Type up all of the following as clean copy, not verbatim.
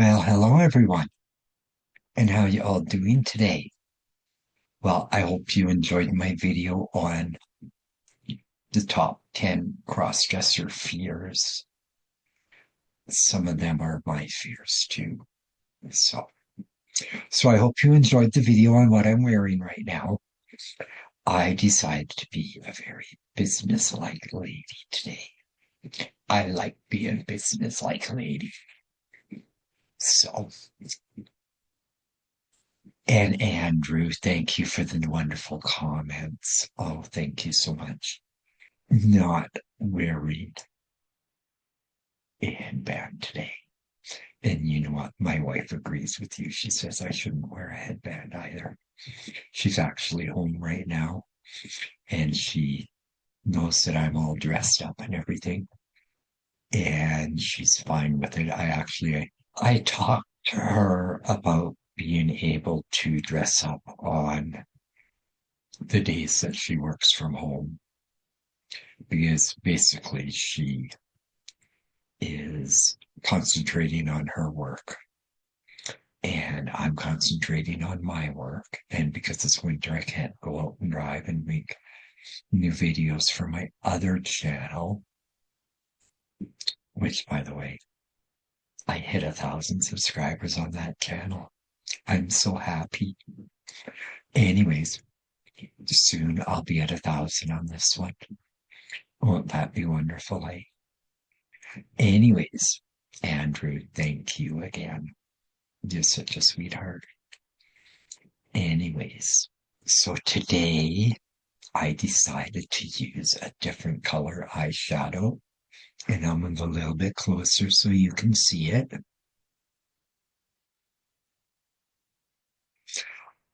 Well, hello everyone, and how you all doing today? Well, I hope you enjoyed my video on the top 10 cross-dresser fears. Some of them are my fears too. So, so I hope you enjoyed the video on what I'm wearing right now. I decided to be a very business-like lady today. I like being business-like lady. So, and Andrew, thank you for the wonderful comments. Oh, thank you so much. Not wearing a headband today. And you know what? My wife agrees with you. She says I shouldn't wear a headband either. She's actually home right now and she knows that I'm all dressed up and everything. And she's fine with it. I talked to her about being able to dress up on the days that she works from home because basically she is concentrating on her work and I'm concentrating on my work. And because it's winter, I can't go out and drive and make new videos for my other channel, which, by the way, I hit 1,000 subscribers on that channel. I'm so happy. Anyways, soon I'll be at 1,000 on this one. Won't that be wonderful, eh? Anyways, Andrew, thank you again. You're such a sweetheart. Anyways, so today I decided to use a different color eyeshadow, and I'll move a little bit closer so you can see it.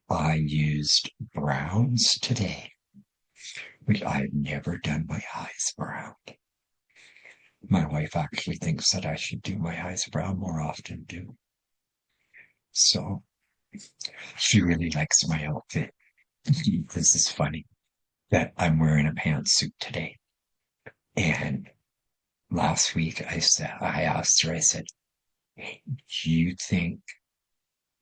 I used browns today, which I've never done my eyes brown. My wife actually thinks that I should do my eyes brown more often too. So she really likes my outfit. This is funny that I'm wearing a pantsuit today. And last week I asked her, I said, hey, do you think,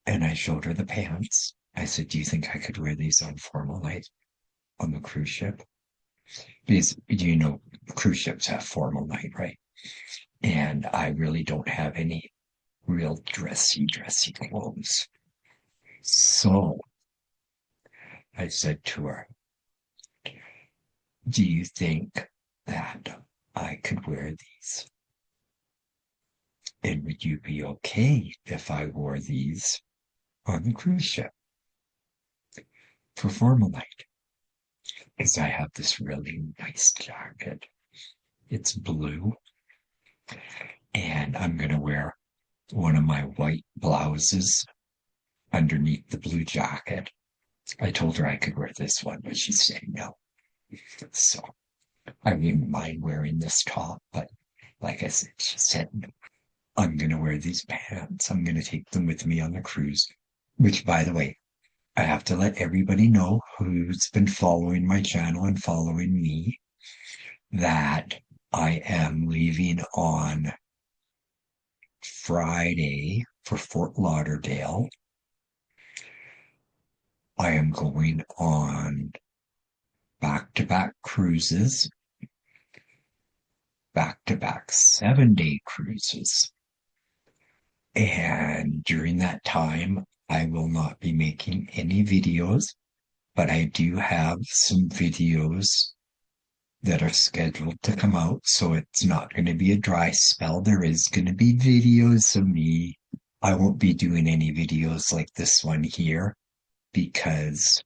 and I showed her the pants. I said, do you think I could wear these on formal night on the cruise ship? Because, cruise ships have formal night, right? And I really don't have any real dressy clothes. So I said to her, do you think that I could wear these? And would you be okay if I wore these on the cruise ship for formal night? Because I have this really nice jacket. It's blue. And I'm going to wear one of my white blouses underneath the blue jacket. I told her I could wear this one, but she said no. So I didn't mind wearing this top, but like I said, she said no. I'm going to wear these pants. I'm going to take them with me on the cruise, which, by the way, I have to let everybody know who's been following my channel and following me that I am leaving on Friday for Fort Lauderdale. I am going on back-to-back cruises, back-to-back 7-day cruises. And during that time, I will not be making any videos, but I do have some videos that are scheduled to come out. So it's not going to be a dry spell. There is going to be videos of me. I won't be doing any videos like this one here because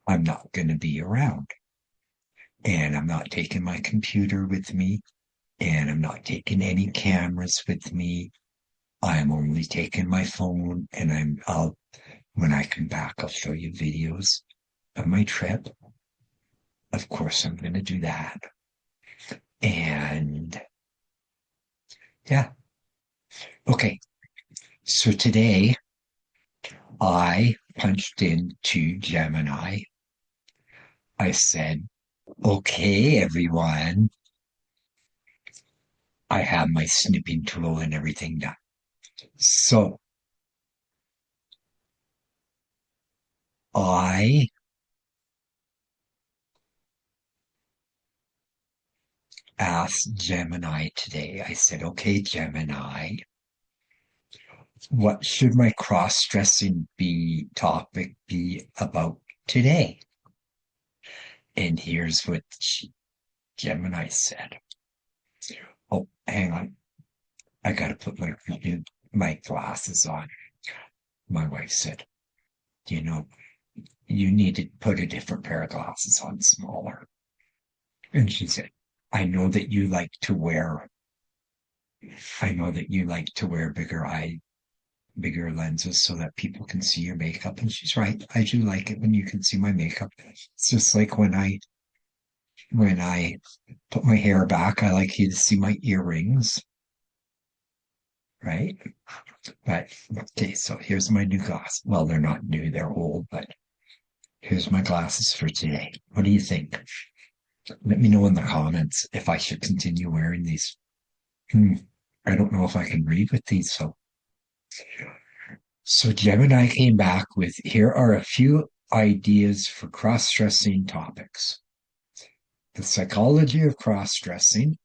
I'm not going to be around. And I'm not taking my computer with me. And I'm not taking any cameras with me. I'm only taking my phone, and when I come back, I'll show you videos of my trip. Of course, I'm going to do that. And yeah. Okay. So today I punched into Gemini. I said, okay, everyone. I have my snipping tool and everything done. So I asked Gemini today. I said, okay, Gemini, what should my cross-dressing be topic be about today? And here's what Gemini said. Oh, hang on. I gotta put my glasses on. My wife said, you know, you need to put a different pair of glasses on, smaller. And she said, I know that you like to wear I know that you like to wear bigger lenses so that people can see your makeup. And she's right. I do like it when you can see my makeup. It's just like when I put my hair back, I like you to see my earrings, right? But okay, so here's my new glasses. Well, they're not new, they're old, but here's my glasses for today. What do you think? Let me know in the comments if I should continue wearing these. I don't know if I can read with these, so Gemini came back with here are a few ideas for cross-dressing topics. The psychology of cross-dressing,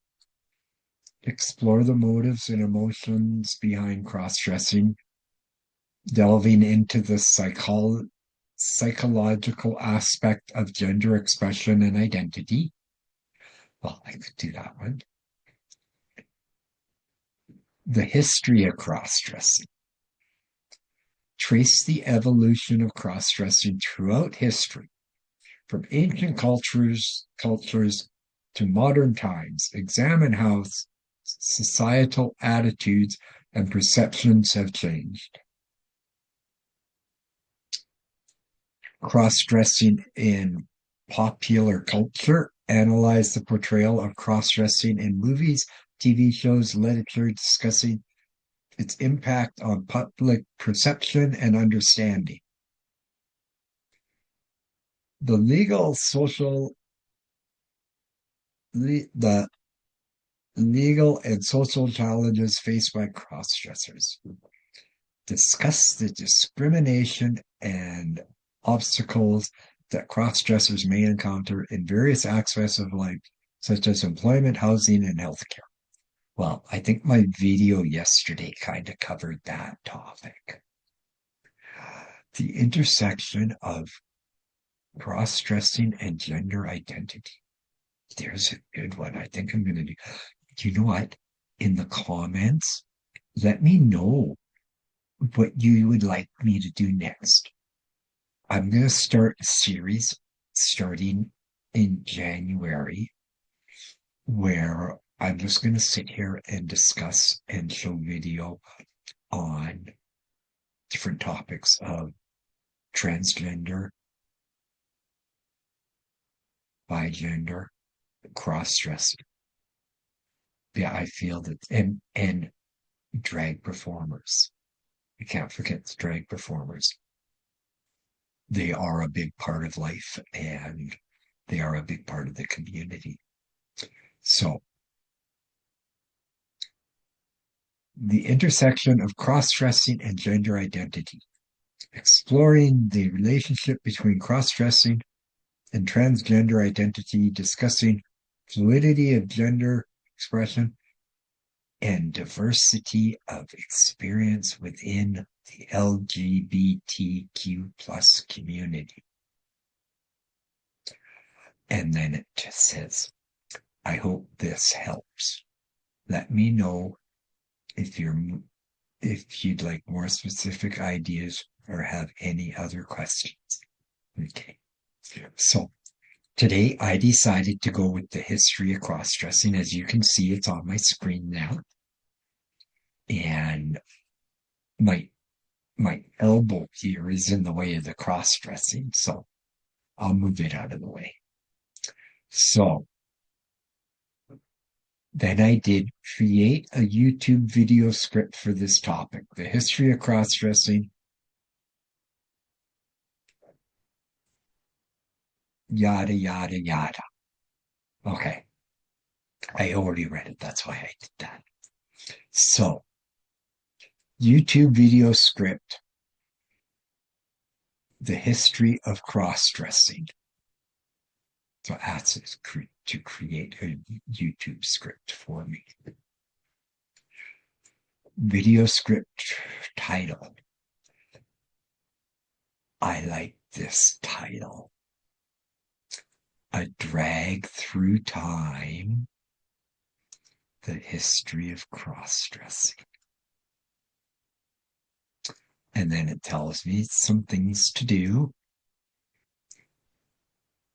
explore the motives and emotions behind cross-dressing, delving into the psychological aspect of gender expression and identity. Well, I could do that one. The history of cross-dressing. Trace the evolution of cross-dressing throughout history, from ancient cultures to modern times. Examine how societal attitudes and perceptions have changed. Cross-dressing in popular culture. Analyze the portrayal of cross-dressing in movies, TV shows, literature, discussing its impact on public perception and understanding. The legal and social challenges faced by cross-dressers. Discuss the discrimination and obstacles that cross-dressers may encounter in various aspects of life, such as employment, housing, and healthcare. Well, I think my video yesterday kind of covered that topic. The intersection of cross-dressing and gender identity. There's a good one. I think I'm going to do. Do you know what? In the comments, let me know what you would like me to do next. I'm going to start a series starting in January where I'm just going to sit here and discuss and show video on different topics of transgender, bigender, cross-dressing. Yeah, I feel that, and drag performers. You can't forget the drag performers. They are a big part of life and they are a big part of the community. So the intersection of cross-dressing and gender identity, exploring the relationship between cross-dressing and transgender identity, discussing fluidity of gender expression and diversity of experience within the LGBTQ plus community. And then it just says, I hope this helps. Let me know if you'd like more specific ideas or have any other questions. Okay. So today I decided to go with the history of cross-dressing. As you can see, it's on my screen now. And my elbow here is in the way of the cross-dressing, so I'll move it out of the way. So then I did create a YouTube video script for this topic, the history of cross-dressing, yada, yada, yada. Okay. I already read it. That's why I did that. So YouTube video script, The History of Crossdressing. So asked to create a YouTube script for me. Video script title. I like this title. A Drag Through Time, The History of Crossdressing. And then it tells me some things to do.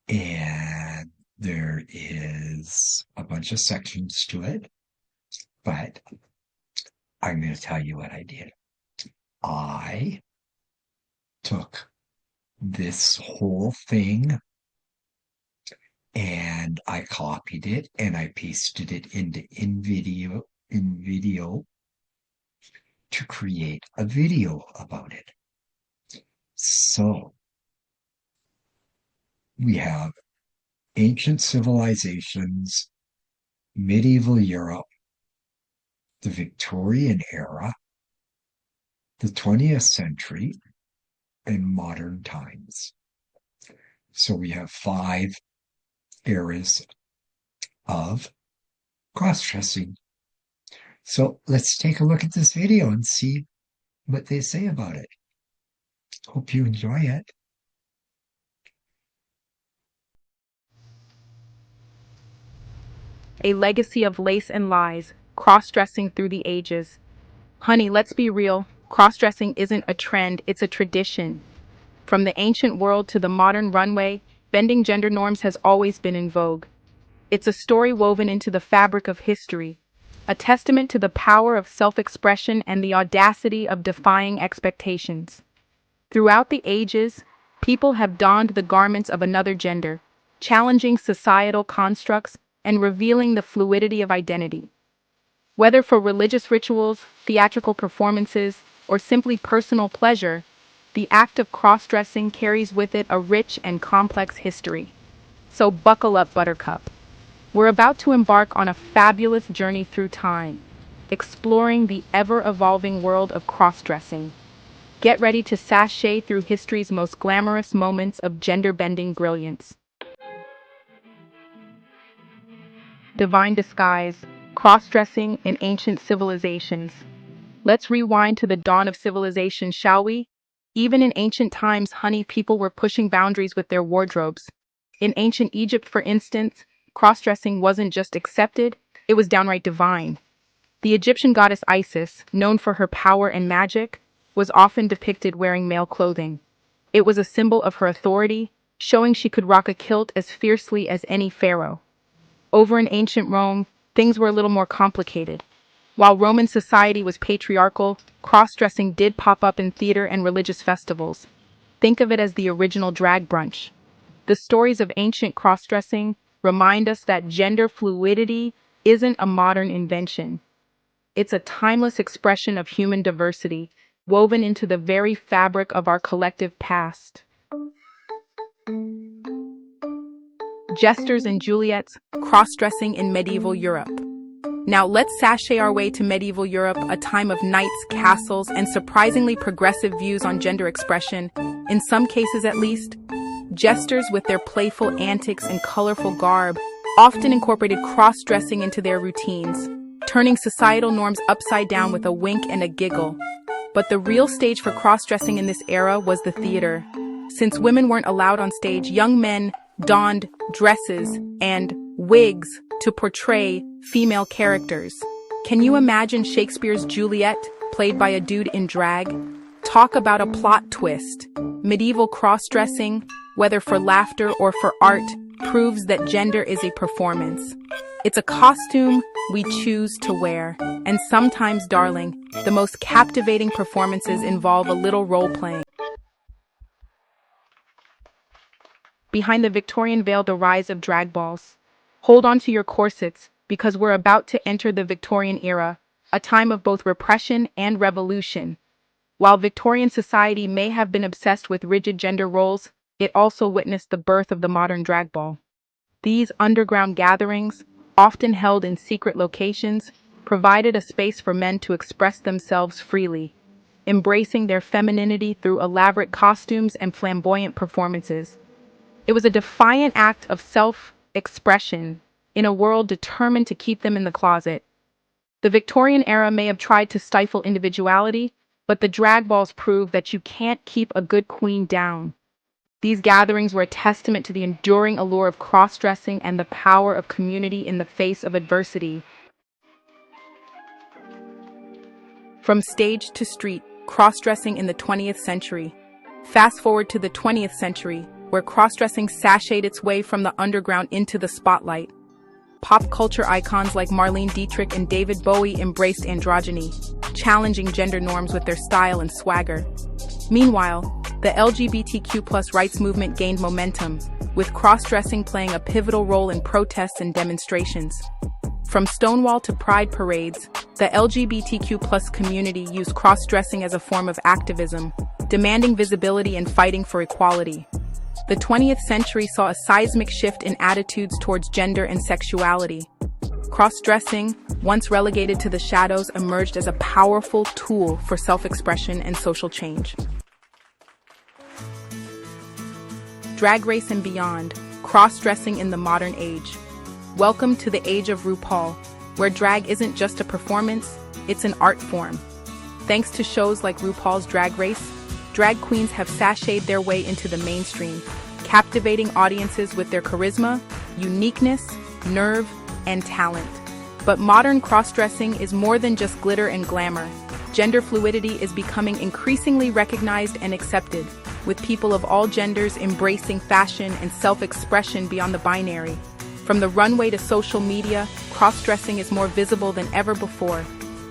And there is a bunch of sections to it. But I'm going to tell you what I did. I took this whole thing and I copied it and I pasted it into InVideo to create a video about it. So we have ancient civilizations, medieval Europe, the Victorian era, the 20th century, and modern times. So we have 5 eras of cross-dressing. So let's take a look at this video and see what they say about it. Hope you enjoy it. A legacy of lace and lies, cross-dressing through the ages. Honey, let's be real, cross-dressing isn't a trend, it's a tradition. From the ancient world to the modern runway, bending gender norms has always been in vogue. It's a story woven into the fabric of history, a testament to the power of self-expression and the audacity of defying expectations. Throughout the ages, people have donned the garments of another gender, challenging societal constructs and revealing the fluidity of identity. Whether for religious rituals, theatrical performances, or simply personal pleasure, the act of cross-dressing carries with it a rich and complex history. So buckle up, Buttercup. We're about to embark on a fabulous journey through time, exploring the ever-evolving world of cross-dressing. Get ready to sashay through history's most glamorous moments of gender-bending brilliance. Divine disguise, cross-dressing in ancient civilizations. Let's rewind to the dawn of civilization, shall we? Even in ancient times, honey, people were pushing boundaries with their wardrobes. In ancient Egypt, for instance, cross-dressing wasn't just accepted, it was downright divine. The Egyptian goddess Isis, known for her power and magic, was often depicted wearing male clothing. It was a symbol of her authority, showing she could rock a kilt as fiercely as any pharaoh. Over in ancient Rome, things were a little more complicated. While Roman society was patriarchal, cross-dressing did pop up in theater and religious festivals. Think of it as the original drag brunch. The stories of ancient cross-dressing remind us that gender fluidity isn't a modern invention. It's a timeless expression of human diversity, woven into the very fabric of our collective past. Jesters and Juliets, cross-dressing in medieval Europe. Now let's sashay our way to medieval Europe, a time of knights, castles, and surprisingly progressive views on gender expression, in some cases at least. Jesters, with their playful antics and colorful garb, often incorporated cross-dressing into their routines, turning societal norms upside down with a wink and a giggle. But the real stage for cross-dressing in this era was the theater. Since women weren't allowed on stage, young men donned dresses and wigs to portray female characters. Can you imagine Shakespeare's Juliet, played by a dude in drag? Talk about a plot twist. Medieval cross-dressing, whether for laughter or for art, proves that gender is a performance. It's a costume we choose to wear. And sometimes, darling, the most captivating performances involve a little role-playing. Behind the Victorian veil, the rise of drag balls. Hold on to your corsets, because we're about to enter the Victorian era, a time of both repression and revolution. While Victorian society may have been obsessed with rigid gender roles, it also witnessed the birth of the modern drag ball. These underground gatherings, often held in secret locations, provided a space for men to express themselves freely, embracing their femininity through elaborate costumes and flamboyant performances. It was a defiant act of self-expression in a world determined to keep them in the closet. The Victorian era may have tried to stifle individuality, but the drag balls prove that you can't keep a good queen down. These gatherings were a testament to the enduring allure of cross-dressing and the power of community in the face of adversity. From stage to street, cross-dressing in the 20th century. Fast forward to the 20th century, where cross-dressing sashayed its way from the underground into the spotlight. Pop culture icons like Marlene Dietrich and David Bowie embraced androgyny, challenging gender norms with their style and swagger. Meanwhile, the LGBTQ+ rights movement gained momentum, with cross-dressing playing a pivotal role in protests and demonstrations. From Stonewall to Pride parades, the LGBTQ+ community used cross-dressing as a form of activism, demanding visibility and fighting for equality. The 20th century saw a seismic shift in attitudes towards gender and sexuality. Cross-dressing, once relegated to the shadows, emerged as a powerful tool for self-expression and social change. Drag Race and beyond, cross-dressing in the modern age. Welcome to the age of RuPaul, where drag isn't just a performance, it's an art form. Thanks to shows like RuPaul's Drag Race, drag queens have sashayed their way into the mainstream, captivating audiences with their charisma, uniqueness, nerve, and talent. But modern cross-dressing is more than just glitter and glamour. Gender fluidity is becoming increasingly recognized and accepted, with people of all genders embracing fashion and self-expression beyond the binary. From the runway to social media, cross-dressing is more visible than ever before.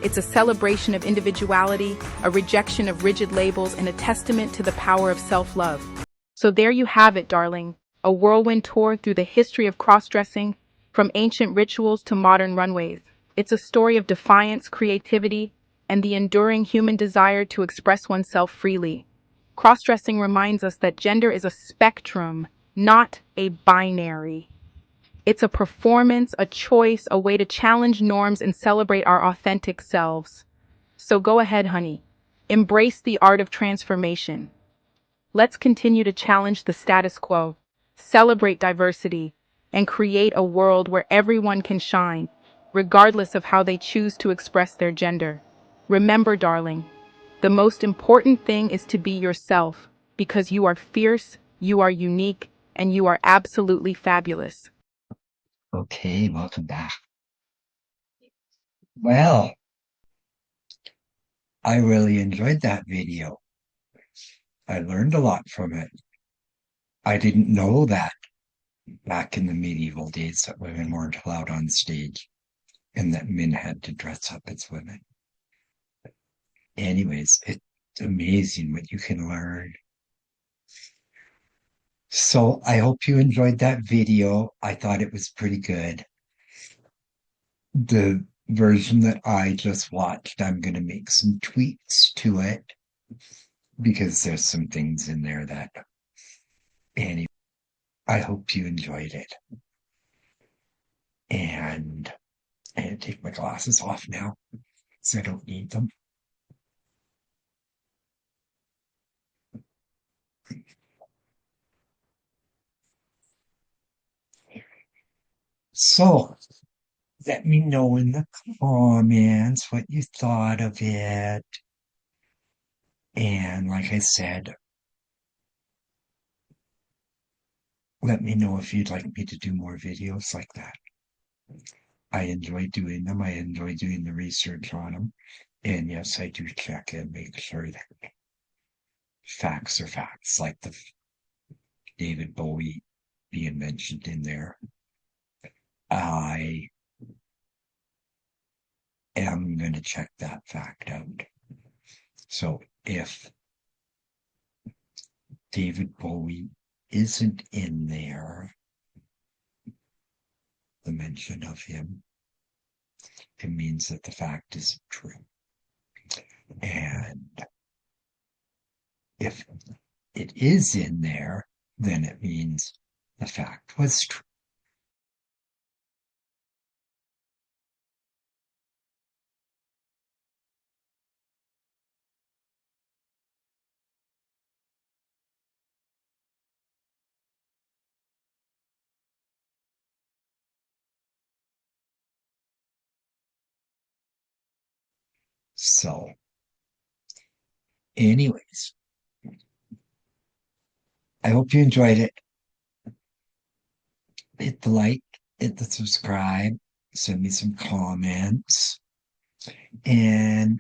It's a celebration of individuality, a rejection of rigid labels, and a testament to the power of self-love. So there you have it, darling. A whirlwind tour through the history of cross-dressing, from ancient rituals to modern runways. It's a story of defiance, creativity, and the enduring human desire to express oneself freely. Cross-dressing reminds us that gender is a spectrum, not a binary. It's a performance, a choice, a way to challenge norms and celebrate our authentic selves. So go ahead, honey. Embrace the art of transformation. Let's continue to challenge the status quo, celebrate diversity, and create a world where everyone can shine, regardless of how they choose to express their gender. Remember, darling, the most important thing is to be yourself, because you are fierce, you are unique, and you are absolutely fabulous. Okay, welcome back. Well, I really enjoyed that video. I learned a lot from it. I didn't know that back in the medieval days that women weren't allowed on stage and that men had to dress up as women. Anyways, it's amazing what you can learn. So I hope you enjoyed that video. I thought it was pretty good. The version that I just watched, I'm going to make some tweaks to it because there's some things in there that, anyway, I hope you enjoyed it. And I had to take my glasses off now because I don't need them. So let me know in the comments what you thought of it. And like I said, let me know if you'd like me to do more videos like that. I enjoy doing them. I enjoy doing the research on them. And yes, I do check and make sure that facts are facts, like the David Bowie being mentioned in there. I am going to check that fact out. So if David Bowie isn't in there, the mention of him, it means that the fact isn't true. And if it is in there, then it means the fact was true. So, anyways, I hope you enjoyed it. Hit the like, hit the subscribe, send me some comments, and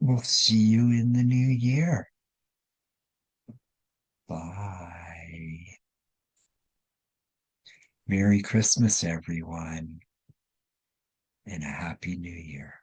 we'll see you in the new year. Bye. Merry Christmas, everyone, and a Happy New Year.